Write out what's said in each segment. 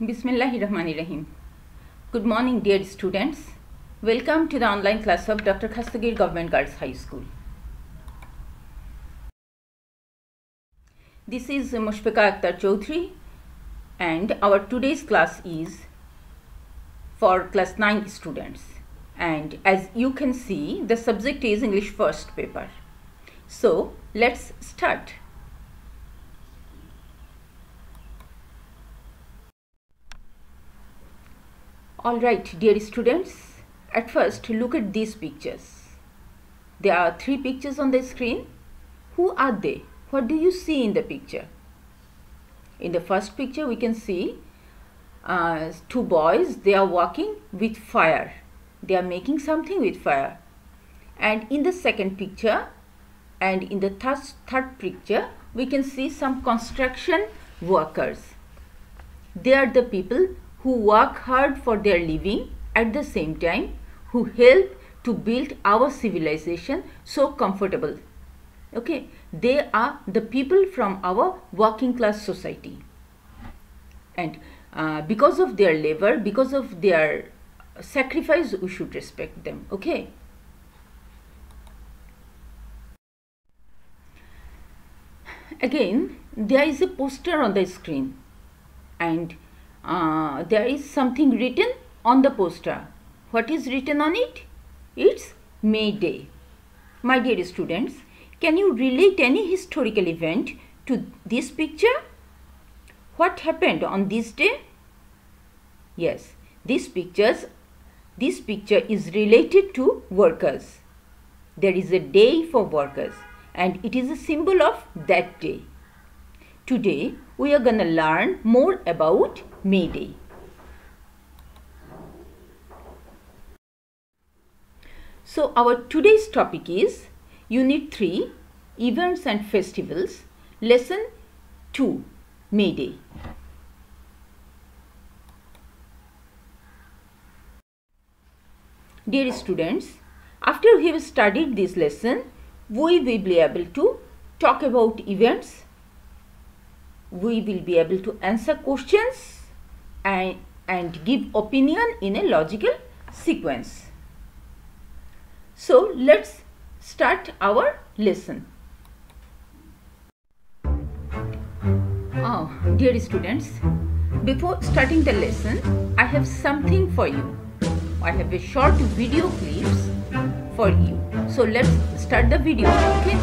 Bismillahirrahmanirrahim. Good morning, dear students. Welcome to the online class of Dr. Khastagir Government Girls High School. This is Moshfeka Akter Chowdhury, and our today's class is for class 9 students. And as you can see, the subject is English first paper. So let's start. Alright, dear students, at first look at these pictures. There are 3 pictures on the screen. Who are they? What do you see in the picture? In the first picture we can see 2 boys. They are walking with fire. They are making something with fire. And in the second picture and in the third picture we can see some construction workers. They are the people who work hard for their living, at the same time who help to build our civilization so comfortable. Okay, they are the people from our working class society, and because of their labor, because of their sacrifice, we should respect them. Okay. Again, there is a poster on the screen, and there is something written on the poster. What is written on it? It's May Day. My dear students, can you relate any historical event to this picture? What happened on this day? Yes, this picture is related to workers. There is a day for workers, and it is a symbol of that day. Today we are gonna learn more about May Day. So our today's topic is Unit 3, Events and Festivals, Lesson 2, May Day. Dear students, after we have studied this lesson, we will be able to talk about events. We will be able to answer questions and give opinion in a logical sequence. So let's start our lesson. Oh, dear students, before starting the lesson, I have something for you. I have a short video clips for you. So let's start the video. Okay.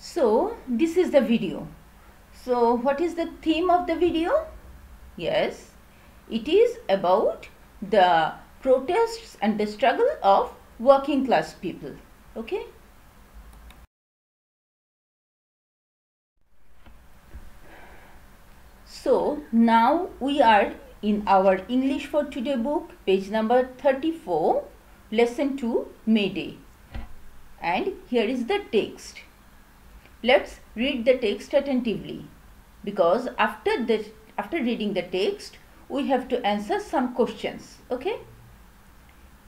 So this is the video. So what is the theme of the video? Yes, it is about the protests and the struggle of working class people. Okay. So now we are in our English for Today book, page number 34, lesson 2, May Day. And here is the text. Let's read the text attentively, because after reading the text, we have to answer some questions. Okay.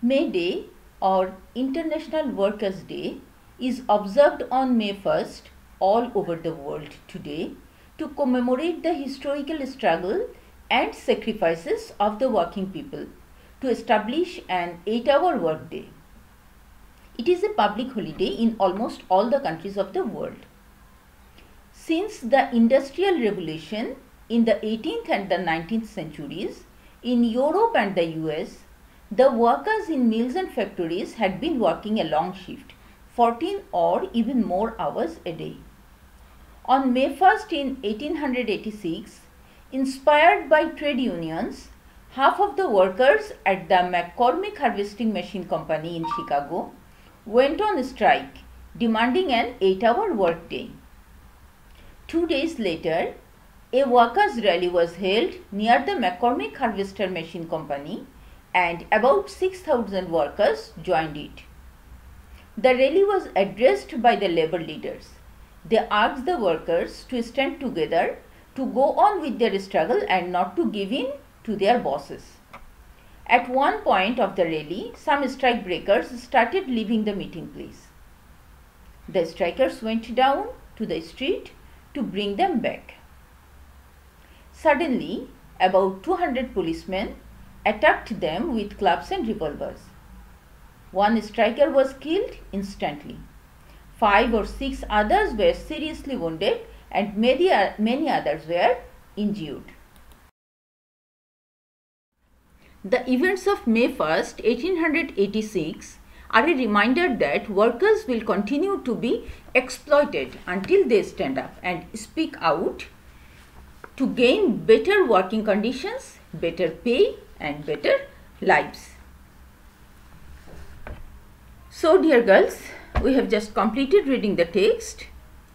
May Day or International Workers' Day is observed on May 1st all over the world today to commemorate the historical struggle and sacrifices of the working people to establish an 8-hour workday. It is a public holiday in almost all the countries of the world. Since the Industrial Revolution in the 18th and the 19th centuries, in Europe and the US, the workers in mills and factories had been working a long shift, 14 or even more hours a day. On May 1st in 1886, inspired by trade unions, half of the workers at the McCormick Harvesting Machine Company in Chicago went on strike, demanding an 8-hour workday. 2 days later, a workers' rally was held near the McCormick Harvester Machine Company, and about 6,000 workers joined it. The rally was addressed by the labor leaders. They asked the workers to stand together, to go on with their struggle and not to give in to their bosses. At one point of the rally, some strike breakers started leaving the meeting place. The strikers went down to the street to bring them back. Suddenly, about 200 policemen attacked them with clubs and revolvers. One striker was killed instantly. 5 or 6 others were seriously wounded and many others were injured. The events of May 1st, 1886 are a reminder that workers will continue to be exploited until they stand up and speak out to gain better working conditions, better pay and better lives. So dear girls, we have just completed reading the text.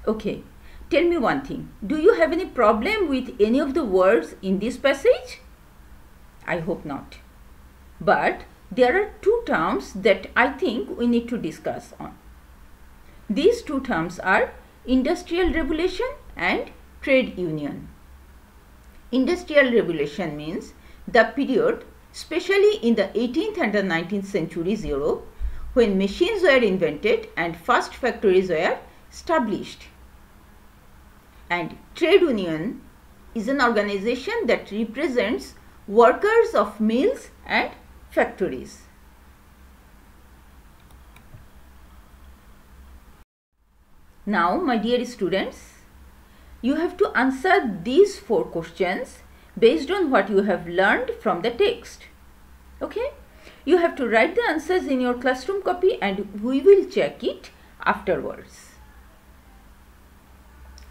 Okay, tell me one thing. Do you have any problem with any of the words in this passage? I hope not. But there are 2 terms that I think we need to discuss on. These 2 terms are Industrial Revolution and Trade Union. Industrial Revolution means the period, especially in the 18th and the 19th centuries Europe, when machines were invented and first factories were established. And trade union is an organization that represents workers of mills and factories. Now, my dear students, you have to answer these 4 questions based on what you have learned from the text. Okay? You have to write the answers in your classroom copy and we will check it afterwards.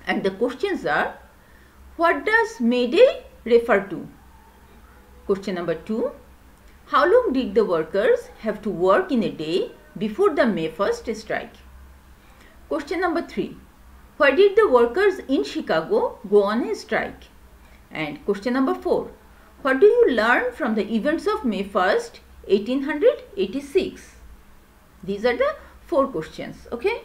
And the questions are, what does May Day refer to? Question number 2, how long did the workers have to work in a day before the May 1st strike? Question number 3, why did the workers in Chicago go on a strike? And question number 4, what do you learn from the events of May 1st, 1886? These are the 4 questions, okay?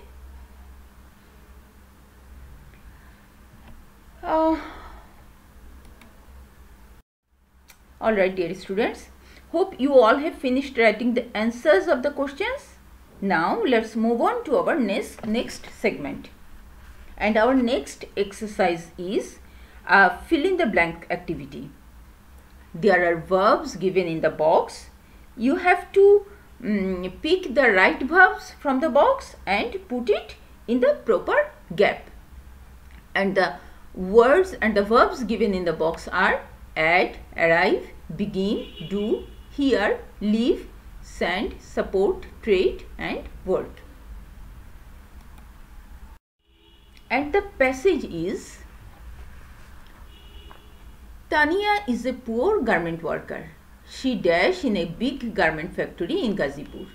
Alright dear students, hope you all have finished writing the answers of the questions. Now let's move on to our next segment. And our next exercise is a fill in the blank activity. There are verbs given in the box. You have to pick the right verbs from the box and put it in the proper gap. And the words and the verbs given in the box are add, arrive, begin, do, hear, leave, send, support, trade and work. And the passage is, Tania is a poor garment worker. She dash in a big garment factory in Gazipur.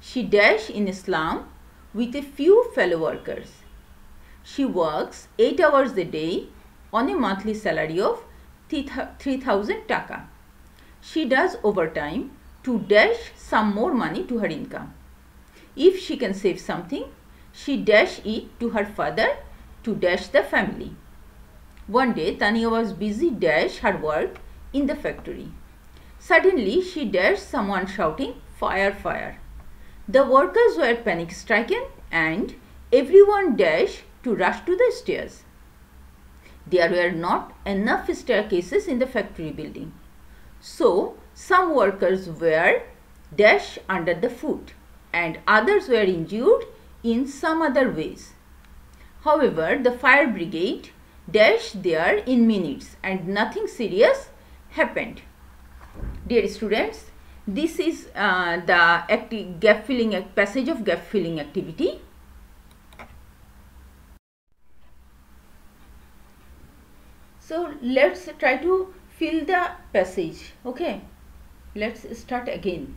She dash in a slum with a few fellow workers. She works 8 hours a day on a monthly salary of 3,000 taka. She does overtime to dash some more money to her income. If she can save something, she dash it to her father to dash the family. One day, Tania was busy dash her work in the factory. Suddenly, she dashed someone shouting, "Fire, fire." The workers were panic stricken and everyone dashed to rush to the stairs. There were not enough staircases in the factory building. So, some workers were dashed under the foot and others were injured in some other ways. However, the fire brigade dashed there in minutes and nothing serious happened. Dear students, this is the passage of gap filling activity. So let's try to fill the passage. Okay, let's start again.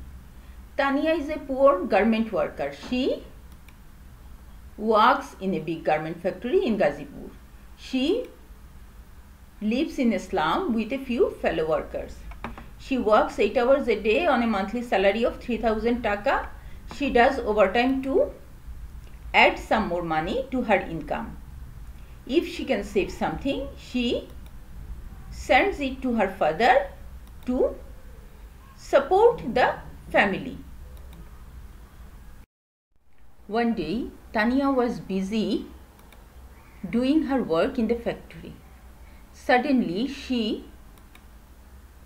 Tania is a poor garment worker. She works in a big garment factory in Gazipur. She lives in a slum with a few fellow workers. She works 8 hours a day on a monthly salary of 3000 taka. She does overtime to add some more money to her income. If she can save something, she sends it to her father to support the family. One day, Tania was busy doing her work in the factory. Suddenly, she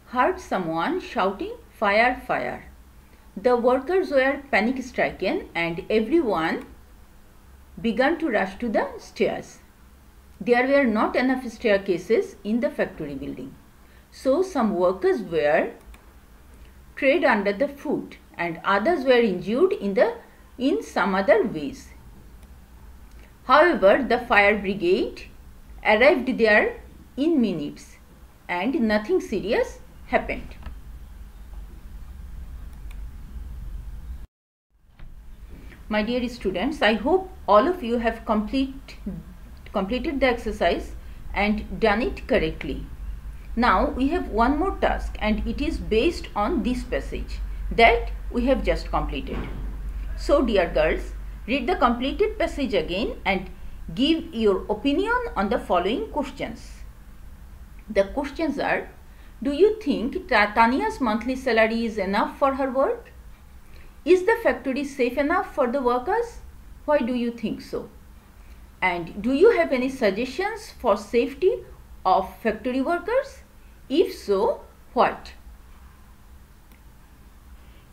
heard someone shouting, "Fire, fire!" The workers were panic stricken and everyone began to rush to the stairs. There were not enough staircases in the factory building. So some workers were trod under the foot and others were injured in some other ways. However, the fire brigade arrived there in minutes and nothing serious happened. My dear students, I hope all of you have completed the exercise and done it correctly. Now we have one more task and it is based on this passage that we have just completed. So dear girls, read the completed passage again and give your opinion on the following questions. The questions are: do you think Tania's monthly salary is enough for her work? Is the factory safe enough for the workers? Why do you think so? And do you have any suggestions for safety of factory workers? If so, what?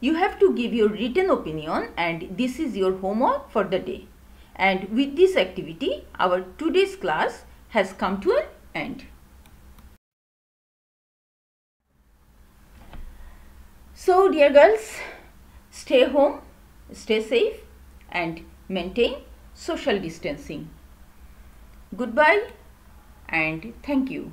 You have to give your written opinion and this is your homework for the day. And with this activity, our today's class has come to an end. So dear girls, stay home, stay safe and maintain social distancing. Goodbye and thank you.